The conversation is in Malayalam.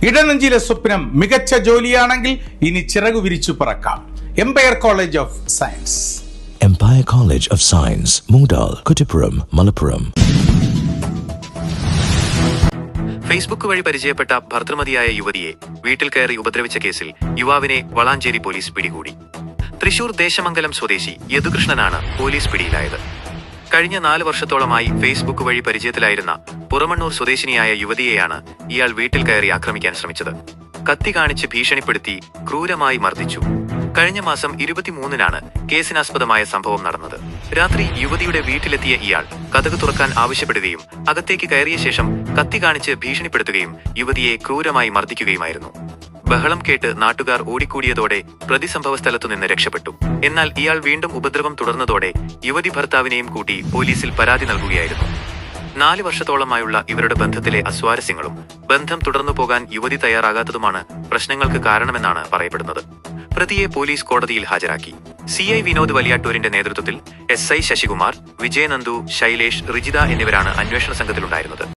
ഇടനെഞ്ചിലെ സ്വപ്നം മികച്ച ജോലിയാണെങ്കിൽ ഇനി ചിറകു വിരിച്ചു പറക്കാം. Empire College of Science. Empire College of Science, Moondal, Kuttipuram, Malappuram. Facebook വഴി പരിചയപ്പെട്ട ഭർതൃമതിയായ യുവതിയെ വീട്ടിൽ കയറി ഉപദ്രവിച്ച കേസിൽ യുവാവിനെ വളാഞ്ചേരി പോലീസ് പിടികൂടി. തൃശൂർ ദേശമംഗലം സ്വദേശി യദുകൃഷ്ണനാണ് പോലീസ് പിടിയിലായത്. കഴിഞ്ഞ 4 വർഷത്തോളമായി ഫേസ്ബുക്ക് വഴി പരിചയത്തിലായിരുന്ന പുറമണ്ണൂർ സ്വദേശിനിയായ യുവതിയെയാണ് ഇയാൾ വീട്ടിൽ കയറി ആക്രമിക്കാൻ ശ്രമിച്ചത്. കത്തി കാണിച്ച് ഭീഷണിപ്പെടുത്തി ക്രൂരമായി മർദ്ദിച്ചു. കഴിഞ്ഞ മാസം 23-നാണ് കേസിനാസ്പദമായ സംഭവം നടന്നത്. രാത്രി യുവതിയുടെ വീട്ടിലെത്തിയ ഇയാൾ കതക് തുറക്കാൻ ആവശ്യപ്പെടുകയും അകത്തേക്ക് കയറിയ ശേഷം കത്തി കാണിച്ച് ഭീഷണിപ്പെടുത്തുകയും യുവതിയെ ക്രൂരമായി മർദ്ദിക്കുകയുമായിരുന്നു. ബഹളം കേട്ട് നാട്ടുകാർ ഓടിക്കൂടിയതോടെ പ്രതി സംഭവ സ്ഥലത്തുനിന്ന് രക്ഷപ്പെട്ടു. എന്നാൽ ഇയാൾ വീണ്ടും ഉപദ്രവം തുടർന്നതോടെ യുവതി ഭർത്താവിനെയും കൂട്ടി പോലീസിൽ പരാതി നൽകുകയായിരുന്നു. 4 വർഷത്തോളമായുള്ള ഇവരുടെ ബന്ധത്തിലെ അസ്വാരസ്യങ്ങളും ബന്ധം തുടർന്നു പോകാൻ യുവതി തയ്യാറാകാത്തതുമാണ് പ്രശ്നങ്ങൾക്ക് കാരണമെന്നാണ് പറയപ്പെടുന്നത്. പ്രതിയെ പോലീസ് കോടതിയിൽ ഹാജരാക്കി. CI വിനോദ് വലിയാട്ടൂരിന്റെ നേതൃത്വത്തിൽ SI ശശികുമാർ, വിജയനന്ദു, ശൈലേഷ്, റിജിത എന്നിവരാണ് അന്വേഷണ സംഘത്തിലുണ്ടായിരുന്നത്.